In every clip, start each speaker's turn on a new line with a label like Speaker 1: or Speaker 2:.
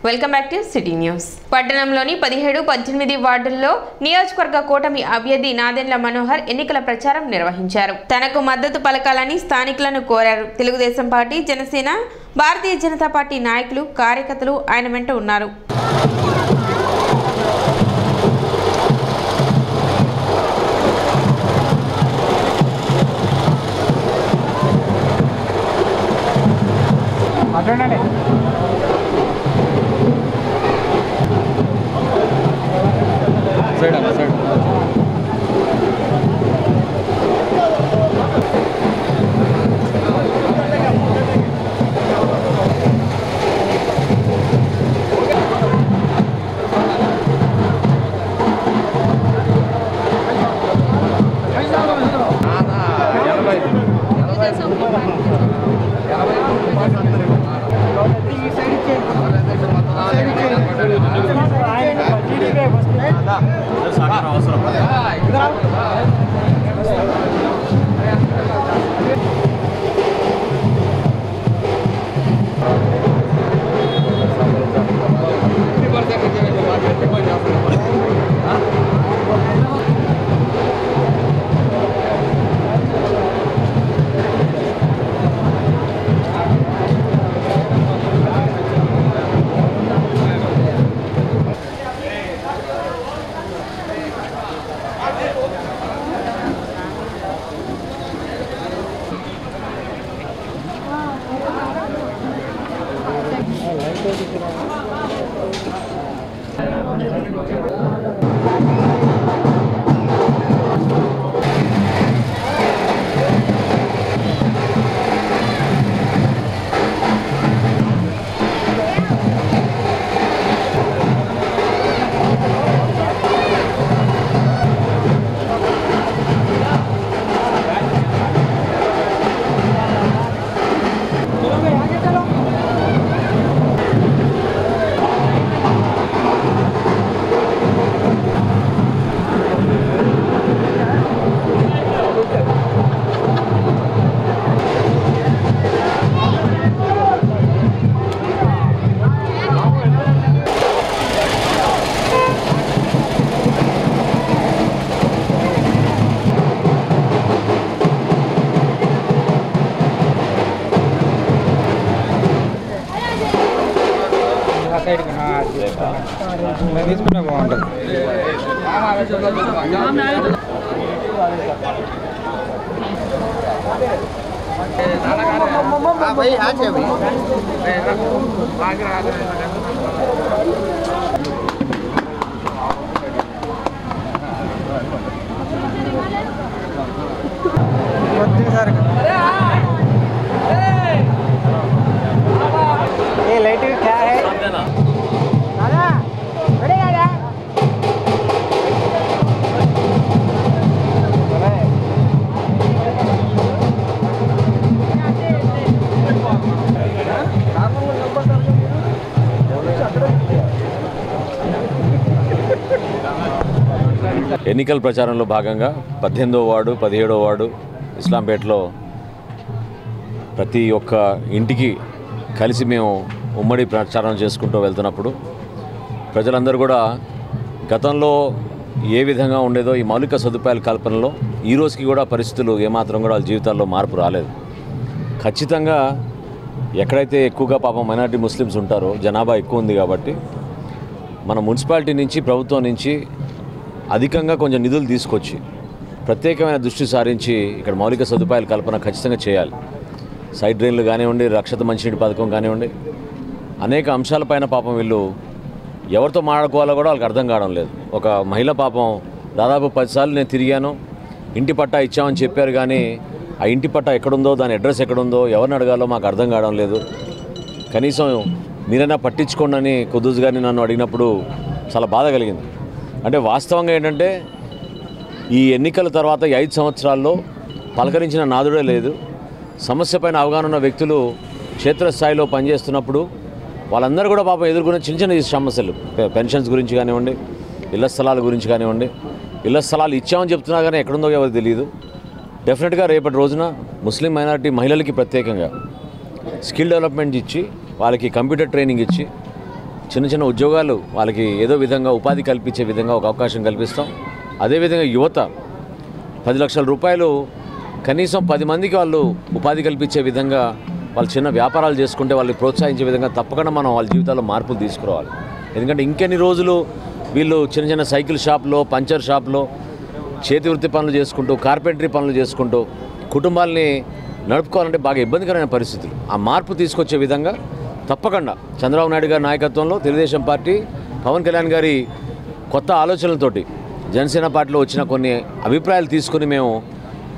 Speaker 1: Welcome back to city news. పట్టణంలోని 17-18 వార్డుల్లో నియోజకవర్గ కూటమి అభ్యర్థి నాదెండ్ల మనోహర్ ఎన్నికల ప్రచారం నిర్వహించారు. తనకు మద్దతు పలకాలని స్థానికులను కోరారు. తెలుగుదేశం పార్టీ, జనసేన, భారతీయ జనతా పార్టీ నాయకులు, కార్యకర్తలు ఆయన వెంట ఉన్నారు.
Speaker 2: తీసుకుంటే బాగుంటుంది.
Speaker 3: ఎన్నికల ప్రచారంలో భాగంగా 18వ వార్డు, 17వ వార్డు ఇస్లాంపేటలో ప్రతి ఒక్క ఇంటికి కలిసి మేము ఉమ్మడి ప్రచారం చేసుకుంటూ వెళ్తున్నప్పుడు ప్రజలందరూ కూడా గతంలో ఏ విధంగా ఉండేదో ఈ మౌలిక సదుపాయాల కల్పనలో ఈ రోజుకి కూడా పరిస్థితులు ఏమాత్రం కూడా వాళ్ళ జీవితాల్లో మార్పు రాలేదు. ఖచ్చితంగా ఎక్కడైతే ఎక్కువగా పాపం మైనారిటీ ముస్లిమ్స్ ఉంటారో జనాభా ఎక్కువ ఉంది కాబట్టి మన మున్సిపాలిటీ నుంచి, ప్రభుత్వం నుంచి అధికంగా కొంచెం నిధులు తీసుకొచ్చి ప్రత్యేకమైన దృష్టి సారించి ఇక్కడ మౌలిక సదుపాయాల కల్పన ఖచ్చితంగా చేయాలి. సైడ్ డ్రైన్లు కానివ్వండి, రక్షిత మంచినీటి పథకం కానివ్వండి, అనేక అంశాలపైన పాపం వీళ్ళు ఎవరితో మాట్లాడుకోవాలో కూడా వాళ్ళకి అర్థం కావడం లేదు. ఒక మహిళ పాపం దాదాపు 10 సార్లు నేను తిరిగాను, ఇంటి పట్టా ఇచ్చామని చెప్పారు, కానీ ఆ ఇంటి పట్టా ఎక్కడుందో, దాని అడ్రస్ ఎక్కడుందో, ఎవరిని అడగాలో మాకు అర్థం కావడం లేదు. కనీసం మీరైనా పట్టించుకోండి అని కుద్దూస్ గారిని నన్ను అడిగినప్పుడు చాలా బాధ కలిగింది. అంటే వాస్తవంగా ఏంటంటే ఈ ఎన్నికల తర్వాత 5 సంవత్సరాల్లో పలకరించిన నాదుడే లేదు. సమస్య పైన అవగాహన ఉన్న వ్యక్తులు క్షేత్రస్థాయిలో పనిచేస్తున్నప్పుడు వాళ్ళందరూ కూడా పాపం ఎదుర్కొనే చిన్న చిన్న సమస్యలు, పెన్షన్స్ గురించి కానివ్వండి, ఇళ్ల స్థలాల గురించి కానివ్వండి, ఇళ్ల స్థలాలు ఇచ్చామని చెప్తున్నా కానీ ఎక్కడుందో ఎవరికి తెలియదు. డెఫినెట్గా రేపటి రోజున ముస్లిం మైనారిటీ మహిళలకి ప్రత్యేకంగా స్కిల్ డెవలప్మెంట్ ఇచ్చి, వాళ్ళకి కంప్యూటర్ ట్రైనింగ్ ఇచ్చి, చిన్న చిన్న ఉద్యోగాలు వాళ్ళకి ఏదో విధంగా ఉపాధి కల్పించే విధంగా ఒక అవకాశం కల్పిస్తాం. అదేవిధంగా యువత 10 లక్షల రూపాయలు కనీసం 10 మందికి వాళ్ళు ఉపాధి కల్పించే విధంగా వాళ్ళు చిన్న వ్యాపారాలు చేసుకుంటే వాళ్ళని ప్రోత్సహించే విధంగా తప్పకుండా మనం వాళ్ళ జీవితాల్లో మార్పులు తీసుకురావాలి. ఎందుకంటే ఇంకెన్ని రోజులు వీళ్ళు చిన్న చిన్న సైకిల్ షాప్లో, పంచర్ షాప్లో చేతి వృత్తి పనులు చేసుకుంటూ, కార్పెంటరీ పనులు చేసుకుంటూ కుటుంబాలని నడుపుకోవాలంటే బాగా ఇబ్బందికరమైన పరిస్థితులు. ఆ మార్పు తీసుకొచ్చే విధంగా తప్పకుండా చంద్రబాబు నాయుడు గారి నాయకత్వంలో తెలుగుదేశం పార్టీ, పవన్ కళ్యాణ్ గారి కొత్త ఆలోచనలతోటి జనసేన పార్టీలో వచ్చిన కొన్ని అభిప్రాయాలు తీసుకుని మేము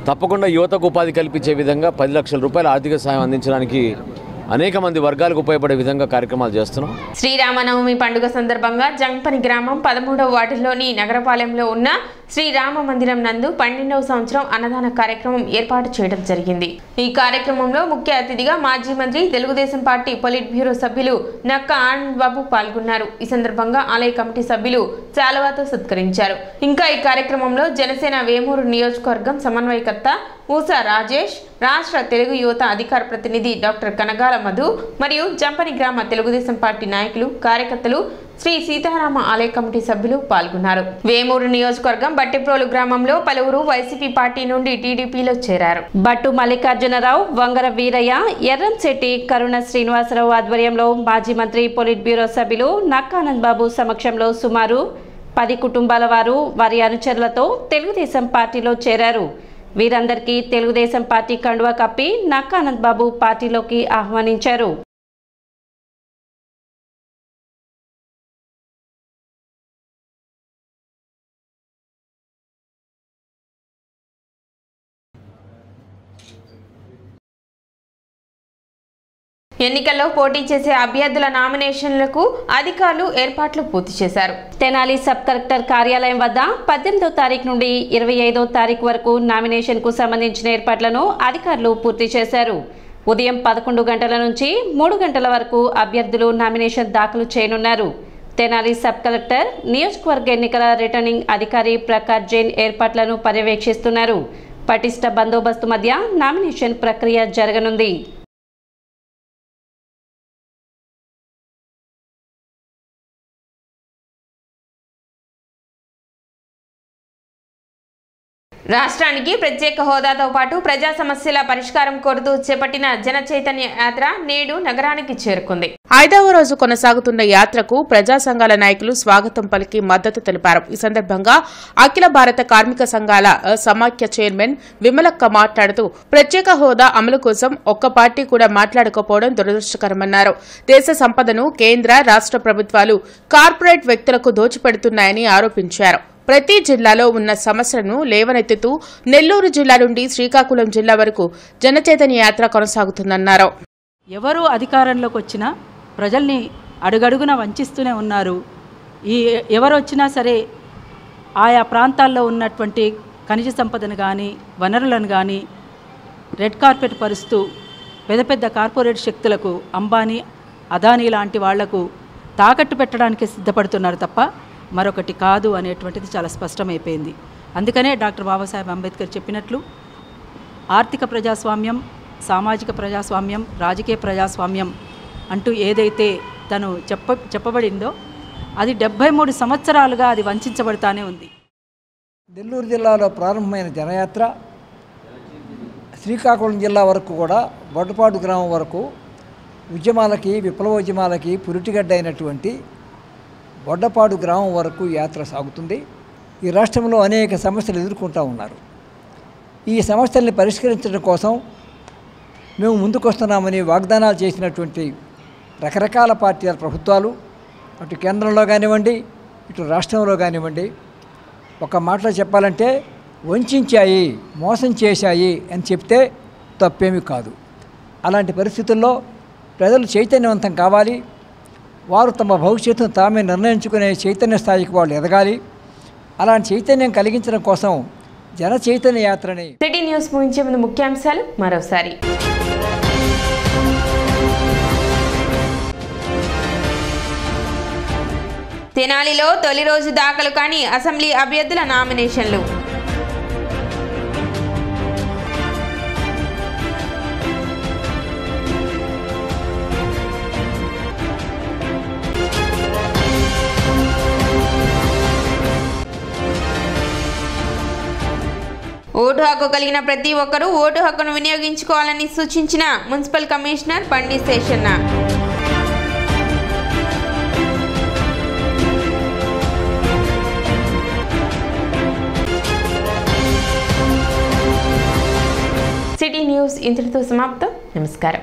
Speaker 3: తప్పకుండా యువతకు ఉపాధి కల్పించే విధంగా 10 లక్షల రూపాయల ఆర్థిక సాయం అందించడానికి అనేక మంది వర్గాలకు ఉపయోగపడే విధంగా కార్యక్రమాలు చేస్తున్నాం.
Speaker 1: శ్రీరామనవమి పండుగ సందర్భంగా జంపని గ్రామం 13వ వార్డులోని నగరపాలెంలో ఉన్న శ్రీరామ మందిరం నందు 12వ సంవత్సరం అన్నదాన కార్యక్రమం ఏర్పాటు చేయడం జరిగింది. ఈ కార్యక్రమంలో ముఖ్య అతిథిగా మాజీ మంత్రి, తెలుగుదేశం పార్టీ పొలిట్ బ్యూరో సభ్యులు నక్క ఆనంద్ బాబు పాల్గొన్నారు. ఈ సందర్భంగా ఆలయ కమిటీ సభ్యులు చాలవాతో సత్కరించారు. ఇంకా ఈ కార్యక్రమంలో జనసేన వేమూరు నియోజకవర్గం సమన్వయకర్త ఊసా రాజేష్, రాష్ట్ర తెలుగు యువత అధికార ప్రతినిధి డాక్టర్ కనగాల మధు మరియు జంపని గ్రామ తెలుగుదేశం పార్టీ నాయకులు, కార్యకర్తలు, శ్రీ సీతారామ ఆలయ కమిటీ సభ్యులు పాల్గొన్నారు. వేమూరు నియోజకవర్గం బట్టిప్రోలు గ్రామంలో పలువురు వైసీపీ పార్టీ నుండి టీడీపీలో చేరారు.
Speaker 4: బట్టు మల్లికార్జునరావు, వంగర వీరయ్య, ఎర్రంశెట్టి, కరుణ శ్రీనివాసరావు ఆధ్వర్యంలో మాజీ మంత్రి, పొలిట్ బ్యూరో సభ్యులు నక్కానంద్ బాబు సమక్షంలో సుమారు 10 కుటుంబాల వారు వారి అనుచరులతో తెలుగుదేశం పార్టీలో చేరారు. వీరందరికీ తెలుగుదేశం పార్టీ కండువా కప్పి నక్కానంద్ బాబు పార్టీలోకి ఆహ్వానించారు.
Speaker 1: ఎన్నికల్లో పోటీ చేసే అభ్యర్థుల నామినేషన్లకు అధికారులు ఏర్పాట్లు పూర్తి చేశారు.
Speaker 4: తెనాలి సబ్ కలెక్టర్ కార్యాలయం వద్ద 18వ తారీఖు నుండి 25వ తారీఖు వరకు నామినేషన్కు సంబంధించిన ఏర్పాట్లను అధికారులు పూర్తి చేశారు. ఉదయం 11 గంటల నుంచి 3 గంటల వరకు అభ్యర్థులు నామినేషన్ దాఖలు చేయనున్నారు. తెనాలి సబ్ కలెక్టర్, నియోజకవర్గ ఎన్నికల రిటర్నింగ్ అధికారి ప్రకాష్ జైన్ ఏర్పాట్లను పర్యవేక్షిస్తున్నారు. పటిష్ట బందోబస్తు మధ్య నామినేషన్ ప్రక్రియ జరగనుంది.
Speaker 1: రాష్ట్రానికి ప్రత్యేక హోదాతో పాటు ప్రజా సమస్యల పరిష్కారం కోరుతూ చేపట్టిన జన చైతన్య యాత్ర నేడు నగరానికి చేరుకుంది.
Speaker 5: 5వ రోజు కొనసాగుతున్న యాత్రకు ప్రజా సంఘాల నాయకులు స్వాగతం పలికి మద్దతు తెలిపారు. ఈ సందర్భంగా అఖిల భారత కార్మిక సంఘాల సమాఖ్య చైర్మన్ విమలక్క మాట్లాడుతూ ప్రత్యేక హోదా అమలు కోసం ఒక్క పార్టీ కూడా మాట్లాడకపోవడం దురదృష్టకరమన్నారు. దేశ సంపదను కేంద్ర, రాష్ట్ర ప్రభుత్వాలు కార్పొరేట్ వ్యక్తులకు దోచిపెడుతున్నాయని ఆరోపించారు. ప్రతి జిల్లాలో ఉన్న సమస్యలను లేవనెత్తుతూ నెల్లూరు జిల్లా నుండి శ్రీకాకుళం జిల్లా వరకు జనచైతన్య యాత్ర కొనసాగుతుందన్నారు.
Speaker 6: ఎవరు అధికారంలోకి వచ్చినా ప్రజల్ని అడుగడుగున వంచిస్తూనే ఉన్నారు. ఎవరు వచ్చినా సరే ఆయా ప్రాంతాల్లో ఉన్నటువంటి ఖనిజ సంపదను కానీ, వనరులను కానీ రెడ్ కార్పెట్ పరుస్తూ పెద్ద పెద్ద కార్పొరేట్ శక్తులకు, అంబానీ, అదానీ లాంటి వాళ్లకు తాకట్టు పెట్టడానికి సిద్ధపడుతున్నారు తప్ప మరొకటి కాదు అనేటువంటిది చాలా స్పష్టమైపోయింది. అందుకనే డాక్టర్ బాబాసాహెబ్ అంబేద్కర్ చెప్పినట్లు ఆర్థిక ప్రజాస్వామ్యం, సామాజిక ప్రజాస్వామ్యం, రాజకీయ ప్రజాస్వామ్యం అంటూ ఏదైతే తను చెప్పబడిందో అది 73 సంవత్సరాలుగా అది వంచబడతానే ఉంది.
Speaker 2: నెల్లూరు జిల్లాలో ప్రారంభమైన జనయాత్ర శ్రీకాకుళం జిల్లా వరకు కూడా బొడ్డపాడు గ్రామం వరకు ఉద్యమాలకి, విప్లవోద్యమాలకి పురిటిగడ్డ అయినటువంటి బొడ్డపాడు గ్రామం వరకు యాత్ర సాగుతుంది. ఈ రాష్ట్రంలో అనేక సమస్యలు ఎదుర్కొంటూ ఉన్నారు. ఈ సమస్యల్ని పరిష్కరించడం కోసం మేము ముందుకొస్తున్నామని వాగ్దానాలు చేసినటువంటి రకరకాల పార్టీల ప్రభుత్వాలు అటు కేంద్రంలో కానివ్వండి, ఇటు రాష్ట్రంలో కానివ్వండి, ఒక మాటలో చెప్పాలంటే వంచాయి, మోసం చేశాయి అని చెప్తే తప్పేమీ కాదు. అలాంటి పరిస్థితుల్లో ప్రజలు చైతన్యవంతం కావాలి. వారు తమ భవిష్యత్తును తామే నిర్ణయించుకునే చైతన్య స్థాయికి వాళ్ళు ఎదగాలి. అలాంటి చైతన్యం కలిగించడం కోసం జన చైతన్య యాత్రని.
Speaker 1: సిటీ న్యూస్ ముగించే ముందు ముఖ్యాంశాలు మరోసారి. తెనాలిలో తొలి రోజు దాఖలు కాని అసెంబ్లీ అభ్యర్థుల నామినేషన్లు. ఓటు హక్కు కలిగిన ప్రతి ఒక్కరూ ఓటు హక్కును వినియోగించుకోవాలని సూచించిన మున్సిపల్ కమిషనర్ బండి శేషన్న. సిటీ న్యూస్ ఇంతటితో సమాప్తం. నమస్కారం.